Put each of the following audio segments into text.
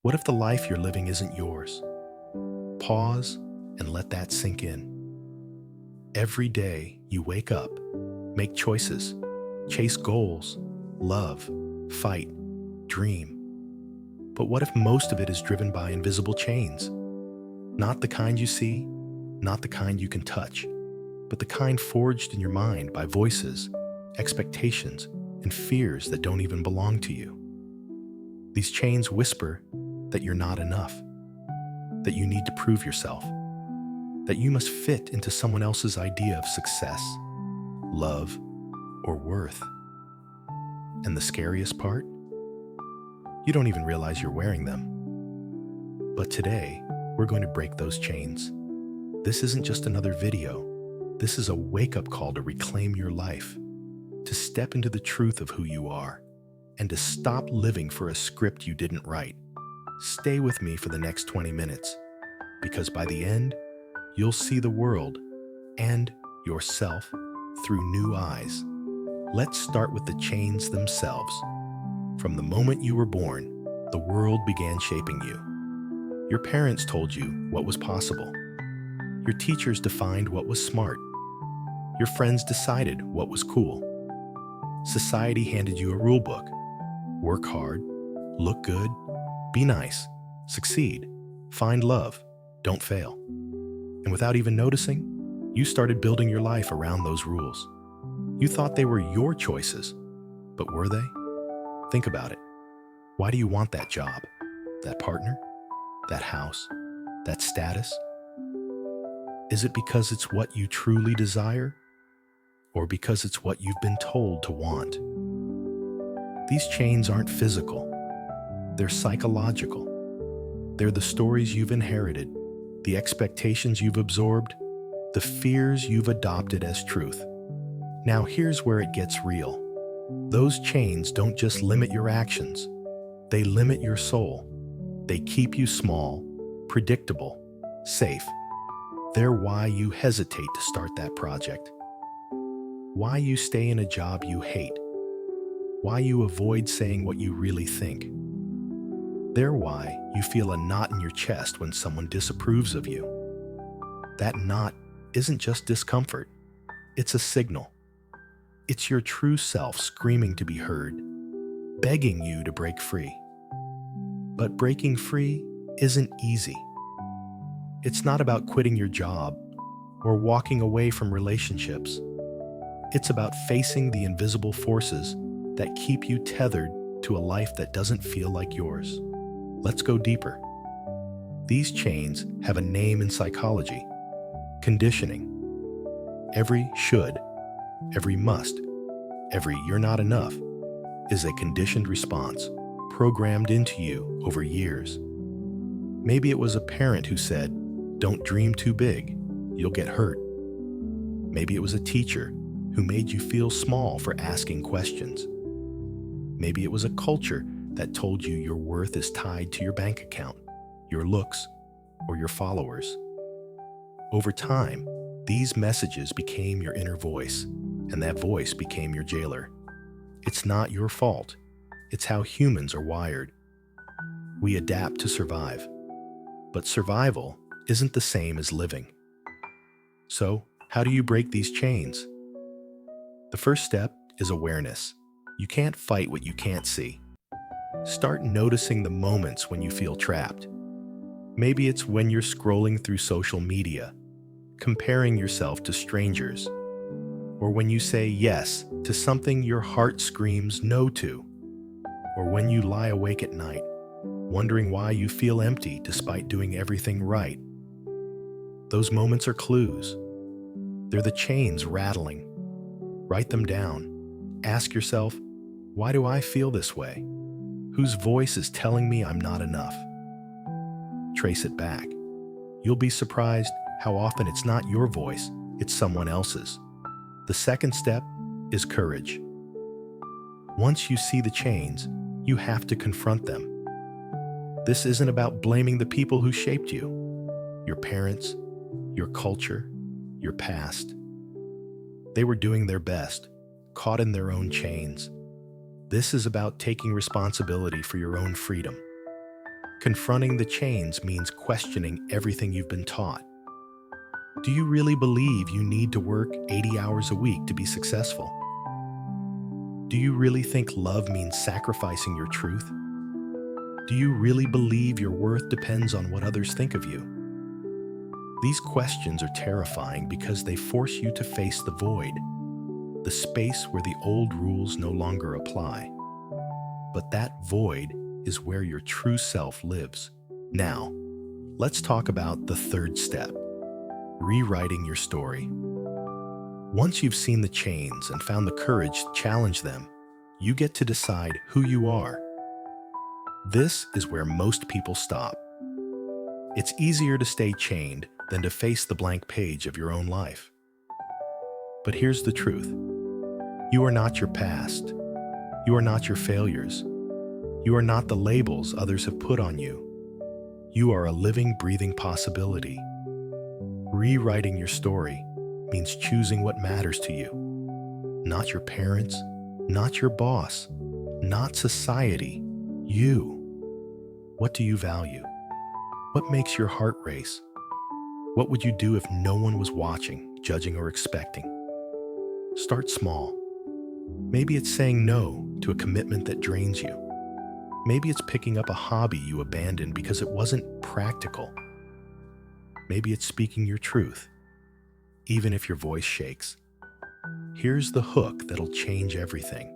What if the life you're living isn't yours? Pause and let that sink in. Every day you wake up, make choices, chase goals, love, fight, dream. But what if most of it is driven by invisible chains? Not the kind you see, not the kind you can touch, but the kind forged in your mind by voices, expectations, and fears that don't even belong to you. These chains whisper that you're not enough, that you need to prove yourself, that you must fit into someone else's idea of success, love, or worth. And the scariest part? You don't even realize you're wearing them. But today, we're going to break those chains. This isn't just another video. This is a wake-up call to reclaim your life, to step into the truth of who you are, and to stop living for a script you didn't write. Stay with me for the next 20 minutes, because by the end, you'll see the world and yourself through new eyes. Let's start with the chains themselves. From the moment you were born, the world began shaping you. Your parents told you what was possible. Your teachers defined what was smart. Your friends decided what was cool. Society handed you a rule book. Work hard, look good, be nice, succeed, find love, don't fail. And without even noticing, you started building your life around those rules. You thought they were your choices, but were they? Think about it. Why do you want that job, that partner, that house, that status? Is it because it's what you truly desire, or because it's what you've been told to want? These chains aren't physical. They're psychological. They're the stories you've inherited, the expectations you've absorbed, the fears you've adopted as truth. Now here's where it gets real. Those chains don't just limit your actions. They limit your soul. They keep you small, predictable, safe. They're why you hesitate to start that project. Why you stay in a job you hate. Why you avoid saying what you really think. They're why you feel a knot in your chest when someone disapproves of you. That knot isn't just discomfort. It's a signal. It's your true self screaming to be heard, begging you to break free. But breaking free isn't easy. It's not about quitting your job or walking away from relationships. It's about facing the invisible forces that keep you tethered to a life that doesn't feel like yours. Let's go deeper. These chains have a name in psychology: conditioning. Every should, every must, every you're not enough is a conditioned response programmed into you over years. Maybe it was a parent who said, "Don't dream too big, you'll get hurt." Maybe it was a teacher who made you feel small for asking questions. Maybe it was a culture that told you your worth is tied to your bank account, your looks, or your followers. Over time, these messages became your inner voice, and that voice became your jailer. It's not your fault. It's how humans are wired. We adapt to survive. But survival isn't the same as living. So, how do you break these chains? The first step is awareness. You can't fight what you can't see. Start noticing the moments when you feel trapped. Maybe it's when you're scrolling through social media, comparing yourself to strangers, or when you say yes to something your heart screams no to, or when you lie awake at night, wondering why you feel empty despite doing everything right. Those moments are clues. They're the chains rattling. Write them down. Ask yourself, why do I feel this way? Whose voice is telling me I'm not enough? Trace it back. You'll be surprised how often it's not your voice, it's someone else's. The second step is courage. Once you see the chains, you have to confront them. This isn't about blaming the people who shaped you, your parents, your culture, your past. They were doing their best, caught in their own chains. This is about taking responsibility for your own freedom. Confronting the chains means questioning everything you've been taught. Do you really believe you need to work 80 hours a week to be successful? Do you really think love means sacrificing your truth? Do you really believe your worth depends on what others think of you? These questions are terrifying because they force you to face the void, the space where the old rules no longer apply. But that void is where your true self lives. Now, let's talk about the third step, rewriting your story. Once you've seen the chains and found the courage to challenge them, you get to decide who you are. This is where most people stop. It's easier to stay chained than to face the blank page of your own life. But here's the truth. You are not your past. You are not your failures. You are not the labels others have put on you. You are a living, breathing possibility. Rewriting your story means choosing what matters to you. Not your parents, not your boss, not society, you. What do you value? What makes your heart race? What would you do if no one was watching, judging, or expecting? Start small. Maybe it's saying no to a commitment that drains you. Maybe it's picking up a hobby you abandoned because it wasn't practical. Maybe it's speaking your truth, even if your voice shakes. Here's the hook that'll change everything.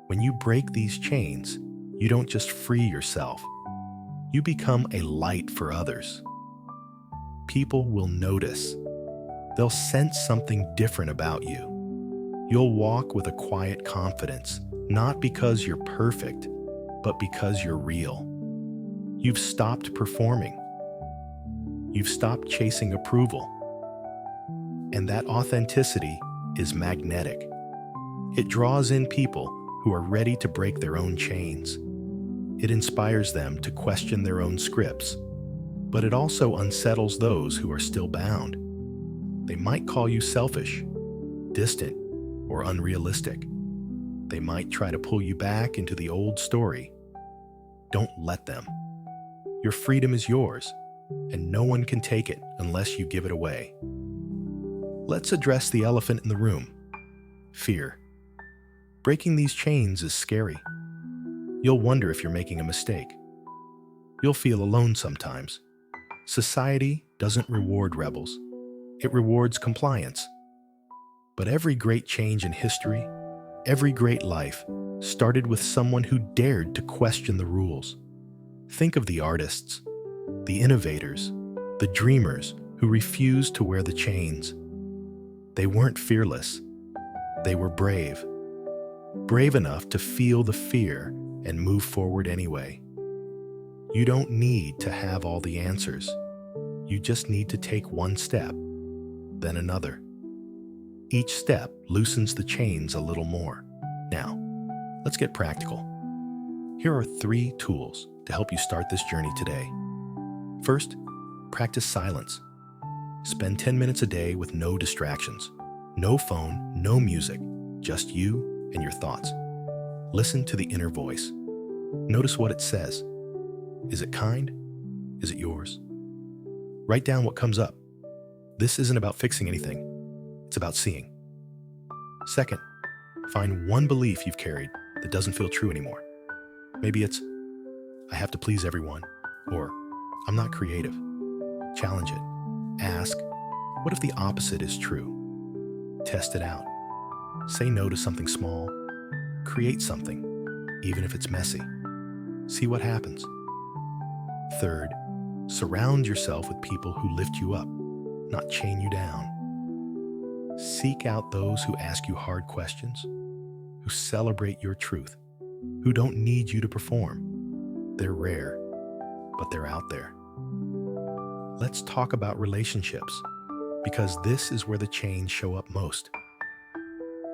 When you break these chains, you don't just free yourself. You become a light for others. People will notice. They'll sense something different about you. You'll walk with a quiet confidence, not because you're perfect, but because you're real. You've stopped performing. You've stopped chasing approval. And that authenticity is magnetic. It draws in people who are ready to break their own chains. It inspires them to question their own scripts, but it also unsettles those who are still bound. They might call you selfish, distant, or unrealistic. They might try to pull you back into the old story. Don't let them. Your freedom is yours, and no one can take it unless you give it away. Let's address the elephant in the room: fear. Breaking these chains is scary. You'll wonder if you're making a mistake. You'll feel alone sometimes. Society doesn't reward rebels. It rewards compliance. But every great change in history, every great life, started with someone who dared to question the rules. Think of the artists, the innovators, the dreamers who refused to wear the chains. They weren't fearless. They were brave. Brave enough to feel the fear and move forward anyway. You don't need to have all the answers. You just need to take one step, then another. Each step loosens the chains a little more. Now, let's get practical. Here are 3 tools to help you start this journey today. First, practice silence. Spend 10 minutes a day with no distractions. No phone, no music, just you and your thoughts. Listen to the inner voice. Notice what it says. Is it kind? Is it yours? Write down what comes up. This isn't about fixing anything. It's about seeing. Second, find one belief you've carried that doesn't feel true anymore. Maybe it's, I have to please everyone, or I'm not creative. Challenge it. Ask, what if the opposite is true? Test it out. Say no to something small. Create something, even if it's messy. See what happens. Third, surround yourself with people who lift you up, not chain you down. Seek out those who ask you hard questions, who celebrate your truth, who don't need you to perform. They're rare, but they're out there. Let's talk about relationships, because this is where the chains show up most.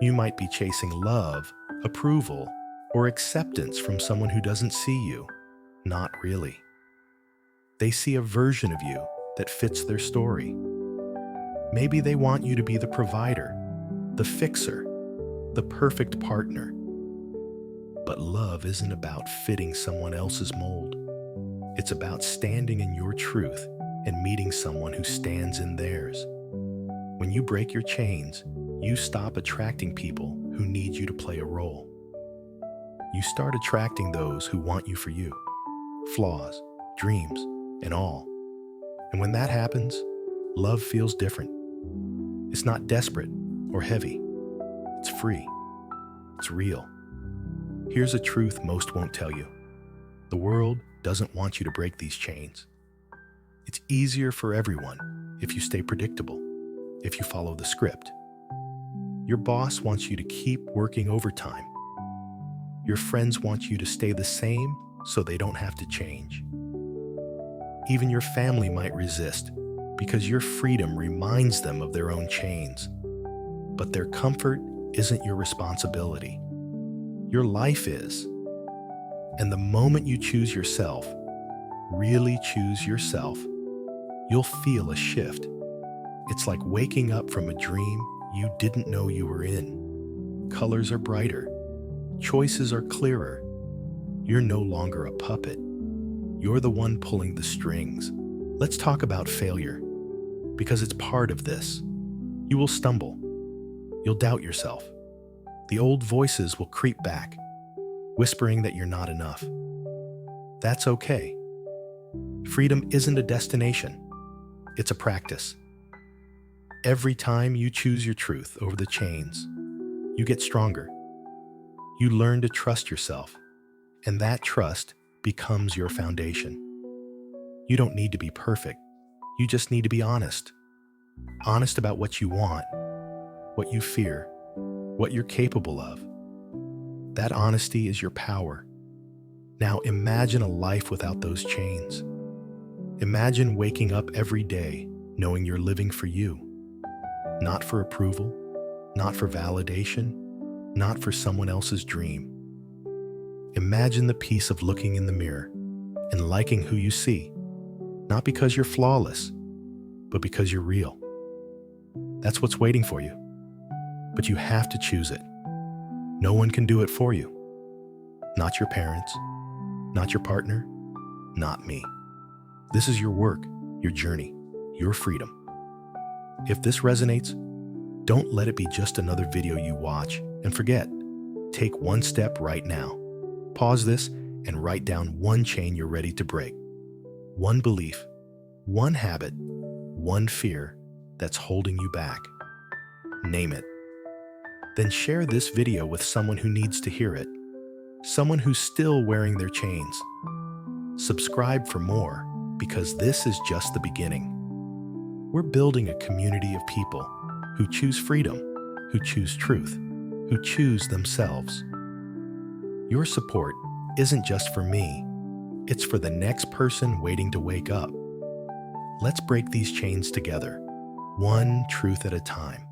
You might be chasing love, approval, or acceptance from someone who doesn't see you. Not really. They see a version of you that fits their story. Maybe they want you to be the provider, the fixer, the perfect partner. But love isn't about fitting someone else's mold. It's about standing in your truth and meeting someone who stands in theirs. When you break your chains, you stop attracting people who need you to play a role. You start attracting those who want you for you, flaws, dreams, and all. And when that happens, love feels different. It's not desperate or heavy. It's free. It's real. Here's a truth most won't tell you. The world doesn't want you to break these chains. It's easier for everyone if you stay predictable, if you follow the script. Your boss wants you to keep working overtime. Your friends want you to stay the same so they don't have to change. Even your family might resist because your freedom reminds them of their own chains. But their comfort isn't your responsibility. Your life is. And the moment you choose yourself, really choose yourself, you'll feel a shift. It's like waking up from a dream you didn't know you were in. Colors are brighter. Choices are clearer. You're no longer a puppet. You're the one pulling the strings. Let's talk about failure, because it's part of this. You will stumble. You'll doubt yourself. The old voices will creep back, whispering that you're not enough. That's okay. Freedom isn't a destination. It's a practice. Every time you choose your truth over the chains, you get stronger. You learn to trust yourself, and that trust becomes your foundation. You don't need to be perfect. You just need to be honest. Honest about what you want, what you fear, what you're capable of. That honesty is your power. Now imagine a life without those chains. Imagine waking up every day knowing you're living for you. Not for approval, not for validation, not for someone else's dream. Imagine the peace of looking in the mirror and liking who you see, not because you're flawless, but because you're real. That's what's waiting for you. But you have to choose it. No one can do it for you. Not your parents, not your partner, not me. This is your work, your journey, your freedom. If this resonates, don't let it be just another video you watch and forget. Take one step right now. Pause this and write down one chain you're ready to break. One belief, one habit, one fear that's holding you back. Name it. Then share this video with someone who needs to hear it. Someone who's still wearing their chains. Subscribe for more, because this is just the beginning. We're building a community of people who choose freedom, who choose truth, who choose themselves. Your support isn't just for me, it's for the next person waiting to wake up. Let's break these chains together, one truth at a time.